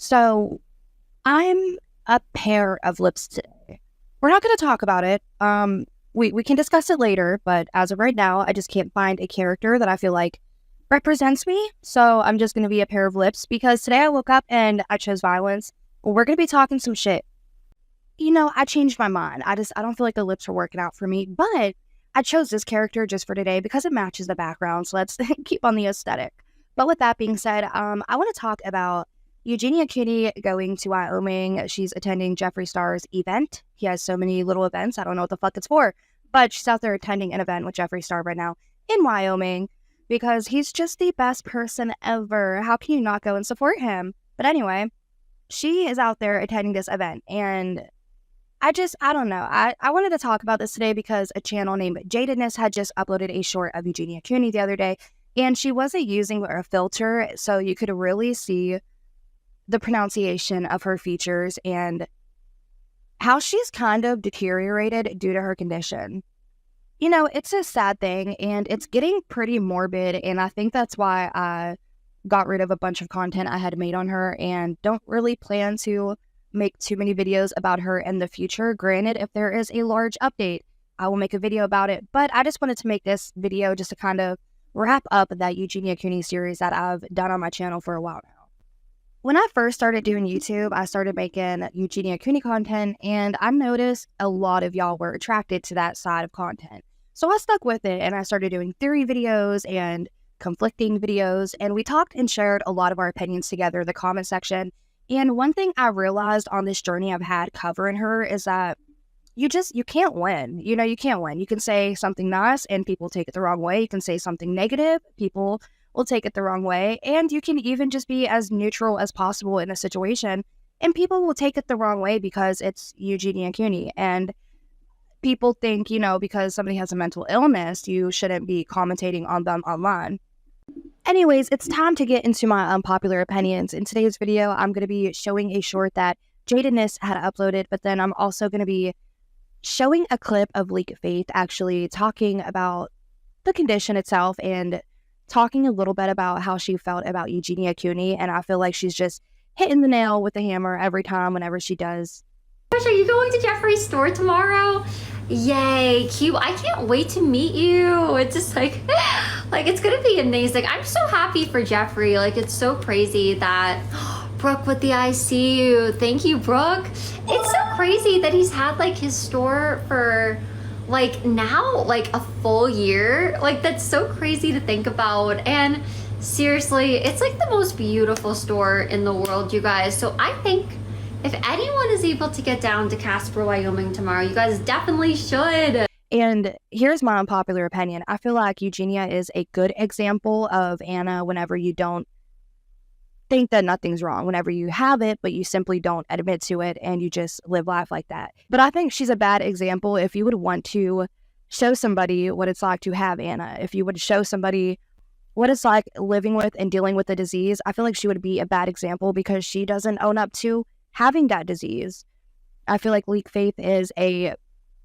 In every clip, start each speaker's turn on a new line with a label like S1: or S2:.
S1: So I'm a pair of lips today. We're not going to talk about it. We can discuss it later, but as of right now, I just can't find a character that I feel like represents me. So I'm just going to be a pair of lips because today I woke up and I chose violence. We're going to be talking some shit. I changed my mind. I don't feel like the lips are working out for me, but I chose this character just for today because it matches the background. So let's keep on the aesthetic. But with that being said, I want to talk about Eugenia Cooney going to Wyoming. She's attending Jeffree Star's event. He has so many little events. I don't know what the fuck it's for, but she's out there attending an event with Jeffree Star right now in Wyoming because he's just the best person ever. How can you not go and support him? But anyway, she is out there attending this event and I don't know. I wanted to talk about this today because a channel named Jadedness had just uploaded a short of Eugenia Cooney the other day, and she wasn't using a filter, so you could really see the pronunciation of her features and how she's kind of deteriorated due to her condition. It's a sad thing, and it's getting pretty morbid, and I think that's why I got rid of a bunch of content I had made on her and don't really plan to make too many videos about her in the future. Granted, if there is a large update, I will make a video about it, but I just wanted to make this video just to kind of wrap up that Eugenia Cooney series that I've done on my channel for a while now. When I first started doing YouTube, I started making Eugenia Cooney content, and I noticed a lot of y'all were attracted to that side of content. So I stuck with it, and I started doing theory videos and conflicting videos, and we talked and shared a lot of our opinions together in the comment section. And one thing I realized on this journey I've had covering her is that you can't win. You can't win. You can say something nice and people take it the wrong way. You can say something negative, people will take it the wrong way. And you can even just be as neutral as possible in a situation and people will take it the wrong way because it's Eugenia Cooney. And people think, because somebody has a mental illness, you shouldn't be commentating on them online. Anyways, it's time to get into my unpopular opinions. In today's video, I'm going to be showing a short that Jadedness had uploaded, but then I'm also going to be showing a clip of Leak Faith actually talking about the condition itself and talking a little bit about how she felt about Eugenia Cooney, and I feel like she's just hitting the nail with the hammer every time whenever she does.
S2: Gosh, are you going to Jeffree's store tomorrow? Yay, cute. I can't wait to meet you. It's just like it's gonna be amazing. I'm so happy for Jeffree. It's so crazy that Brooke with the ICU. Thank you, Brooke. It's so crazy that he's had his store for now a full year. That's so crazy to think about. And seriously, it's the most beautiful store in the world, you guys. So I think if anyone is able to get down to Casper, Wyoming tomorrow, you guys definitely should.
S1: And here's my unpopular opinion. I feel like Eugenia is a good example of Anna whenever you don't think that nothing's wrong, whenever you have it, but you simply don't admit to it and you just live life like that. But I think she's a bad example if you would want to show somebody what it's like to have Anna. If you would show somebody what it's like living with and dealing with the disease, I feel like she would be a bad example because she doesn't own up to having that disease. I feel like Leak Faith is a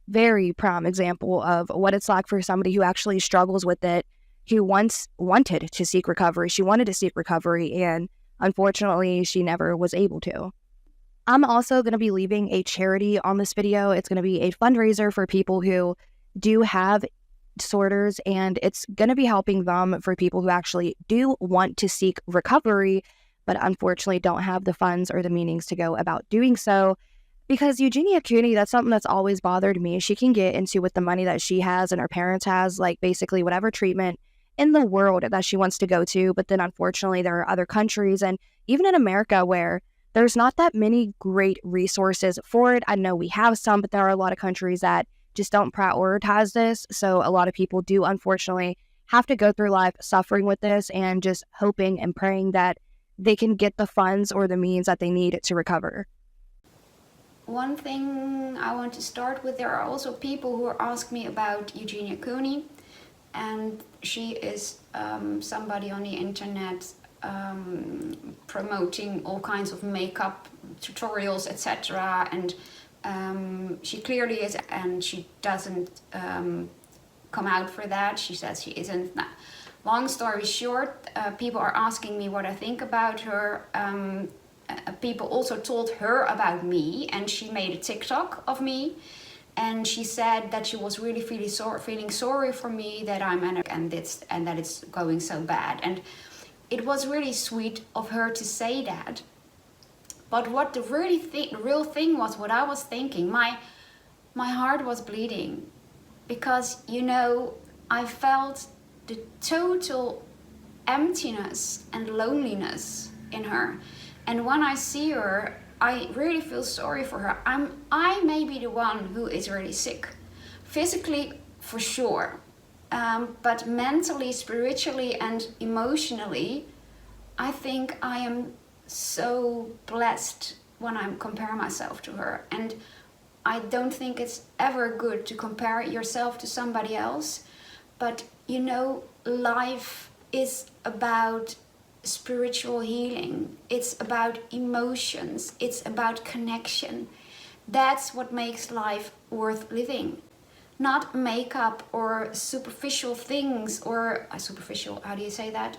S1: very prime example of what it's like for somebody who actually struggles with it, who once wanted to seek recovery. She wanted to seek recovery, and unfortunately, she never was able to. I'm also going to be leaving a charity on this video. It's going to be a fundraiser for people who do have disorders, and it's going to be helping them for people who actually do want to seek recovery, but unfortunately don't have the funds or the means to go about doing so. Because Eugenia Cooney, that's something that's always bothered me. She can get into with the money that she has and her parents has, basically whatever treatment in the world that she wants to go to. But then unfortunately, there are other countries and even in America where there's not that many great resources for it. I know we have some, but there are a lot of countries that just don't prioritize this. So a lot of people do unfortunately have to go through life suffering with this and just hoping and praying that they can get the funds or the means that they need to recover.
S3: One thing I want to start with, there are also people who ask me about Eugenia Cooney, and she is somebody on the internet promoting all kinds of makeup tutorials, etc. And she clearly is, and she doesn't come out for that. She says she isn't. Nah. Long story short, people are asking me what I think about her people also told her about me, and she made a TikTok of me, and she said that she was really feeling sorry for me, that I'm and that it's going so bad. And it was really sweet of her to say that. But what the real thing was, what I was thinking, my heart was bleeding, because, you know, I felt the total emptiness and loneliness in her. And when I see her, I really feel sorry for her. I may be the one who is really sick, physically for sure, but mentally, spiritually, and emotionally, I think I am so blessed when I compare myself to her. And I don't think it's ever good to compare yourself to somebody else. But, you know, life is about spiritual healing. It's about emotions. It's about connection. That's what makes life worth living. Not makeup or superficial things, or superficial, how do you say that?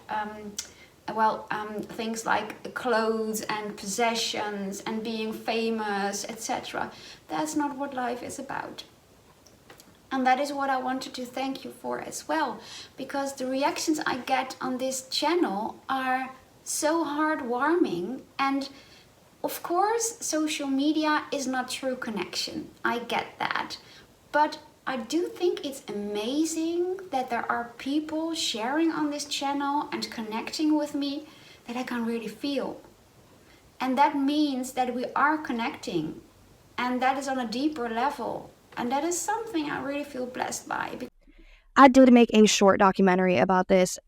S3: Things like clothes and possessions and being famous, etc. That's not what life is about. And that is what I wanted to thank you for as well, because the reactions I get on this channel are so heartwarming. And of course, social media is not true connection. I get that. But I do think it's amazing that there are people sharing on this channel and connecting with me that I can really feel. And that means that we are connecting, and that is on a deeper level. And that is something I really feel blessed by.
S1: I did make a short documentary about this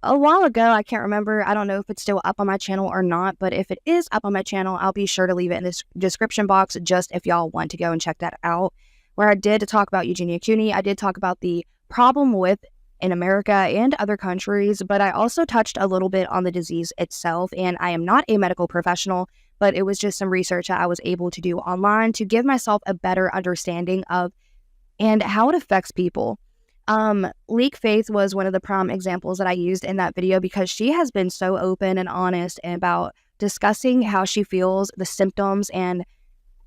S1: a while ago. I can't remember. I don't know if it's still up on my channel or not, but if it is up on my channel, I'll be sure to leave it in the description box just if y'all want to go and check that out, where I did talk about Eugenia Cooney. I did talk about the problem with in America and other countries, but I also touched a little bit on the disease itself. And I am not a medical professional, but it was just some research that I was able to do online to give myself a better understanding of and how it affects people. Leak Faith was one of the prime examples that I used in that video, because she has been so open and honest about discussing how she feels, the symptoms, and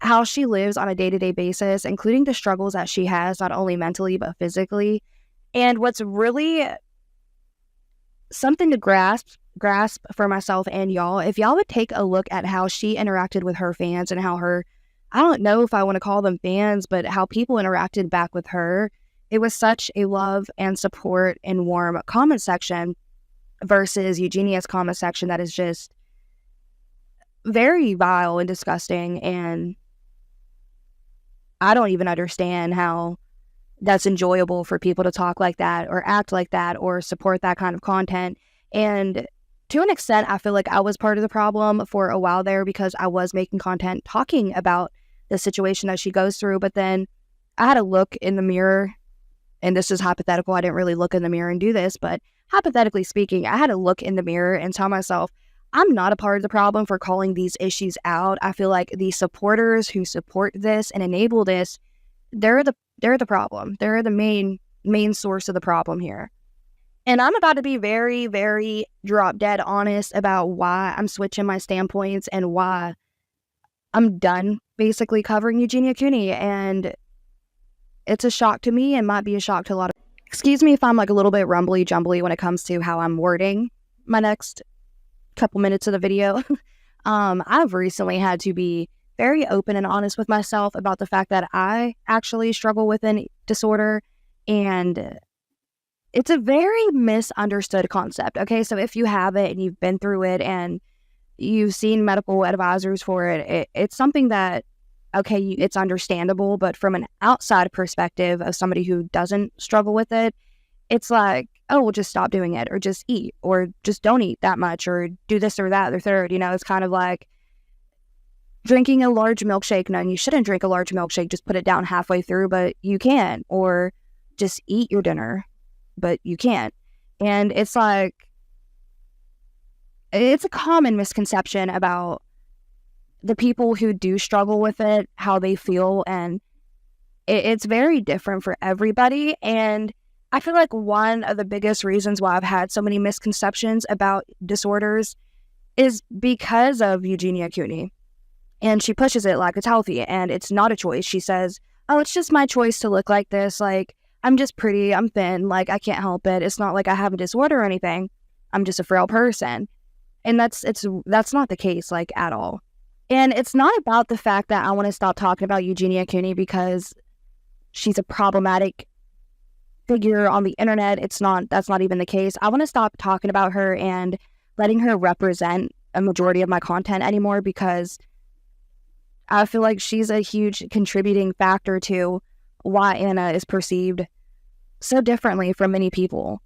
S1: how she lives on a day-to-day basis, including the struggles that she has, not only mentally, but physically. And what's really something to grasp for myself and y'all, if y'all would take a look at how she interacted with her fans and how her, I don't know if I want to call them fans, but how people interacted back with her, it was such a love and support and warm comment section versus Eugenia's comment section that is just very vile and disgusting. And I don't even understand how that's enjoyable for people to talk like that or act like that or support that kind of content. And to an extent, I feel like I was part of the problem for a while there, because I was making content talking about the situation that she goes through. But then I had to look in the mirror, and this is hypothetical. I didn't really look in the mirror and do this, but hypothetically speaking, I had to look in the mirror and tell myself, I'm not a part of the problem for calling these issues out. I feel like the supporters who support this and enable this, they're the problem. They're the main source of the problem here. And I'm about to be very, very drop dead honest about why I'm switching my standpoints and why I'm done basically covering Eugenia Cooney. And it's a shock to me and might be a shock to a lot of... Excuse me if I'm like a little bit rumbly jumbly when it comes to how I'm wording my next couple minutes of the video. I've recently had to be very open and honest with myself about the fact that I actually struggle with an disorder, and it's a very misunderstood concept. Okay, so if you have it and you've been through it and you've seen medical advisors for it, it's something that, okay, it's understandable, but from an outside perspective of somebody who doesn't struggle with it, it's like, oh, well, just stop doing it, or just eat, or just don't eat that much, or do this or that or third. You know, it's kind of like drinking a large milkshake. No, you shouldn't drink a large milkshake. Just put it down halfway through, but you can. Or just eat your dinner, but you can't. And it's like, it's a common misconception about the people who do struggle with it, how they feel, and it's very different for everybody. And I feel like one of the biggest reasons why I've had so many misconceptions about disorders is because of Eugenia Cooney. And she pushes it like it's healthy, and it's not a choice. She says, oh, it's just my choice to look like this. Like, I'm just pretty, I'm thin, like, I can't help it. It's not like I have a disorder or anything. I'm just a frail person. And that's not the case, like, at all. And it's not about the fact that I want to stop talking about Eugenia Cooney because she's a problematic figure on the internet. That's not even the case. I want to stop talking about her and letting her represent a majority of my content anymore, because I feel like she's a huge contributing factor to why Anna is perceived so differently from many people.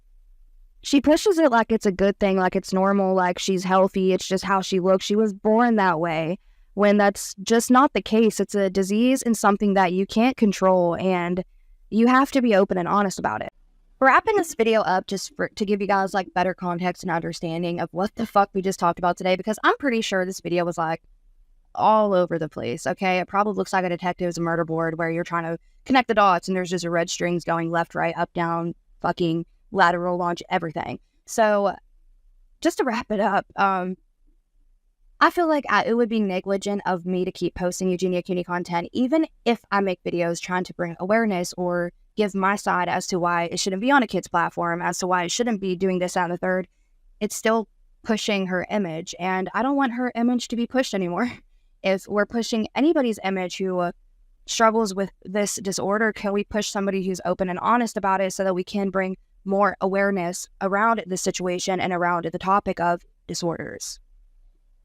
S1: She pushes it like it's a good thing, like it's normal, like she's healthy, it's just how she looks. She was born that way, when that's just not the case. It's a disease and something that you can't control, and you have to be open and honest about it. Wrapping this video up to give you guys like better context and understanding of what the fuck we just talked about today, because I'm pretty sure this video was like all over the place, okay? It probably looks like a detective's murder board where you're trying to connect the dots and there's just a red strings going left, right, up, down, fucking lateral launch, everything. So just to wrap it up, I feel like it would be negligent of me to keep posting Eugenia Cooney content, even if I make videos trying to bring awareness or give my side as to why it shouldn't be on a kid's platform, as to why it shouldn't be doing this, that, and the third. It's still pushing her image, and I don't want her image to be pushed anymore. If we're pushing anybody's image who struggles with this disorder, can we push somebody who's open and honest about it so that we can bring more awareness around the situation and around the topic of disorders?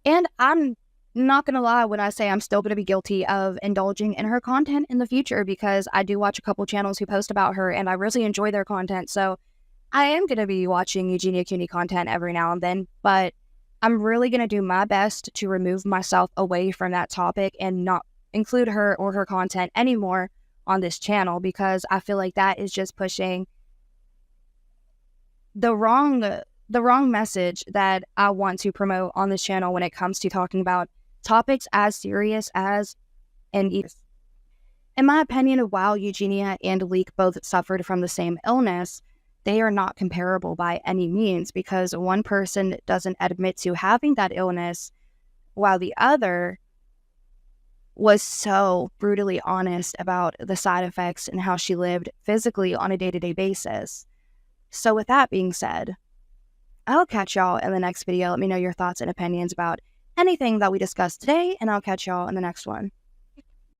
S1: And I'm not going to lie when I say I'm still going to be guilty of indulging in her content in the future, because I do watch a couple channels who post about her and I really enjoy their content. So I am going to be watching Eugenia Cooney content every now and then, but I'm really going to do my best to remove myself away from that topic and not include her or her content anymore on this channel, because I feel like that is just pushing the wrong message that I want to promote on this channel when it comes to talking about topics as serious as and in my opinion, while Eugenia and Leek both suffered from the same illness, they are not comparable by any means, because one person doesn't admit to having that illness while the other was so brutally honest about the side effects and how she lived physically on a day-to-day basis. So with that being said, I'll catch y'all in the next video. Let me know your thoughts and opinions about anything that we discussed today, and I'll catch y'all in the next one.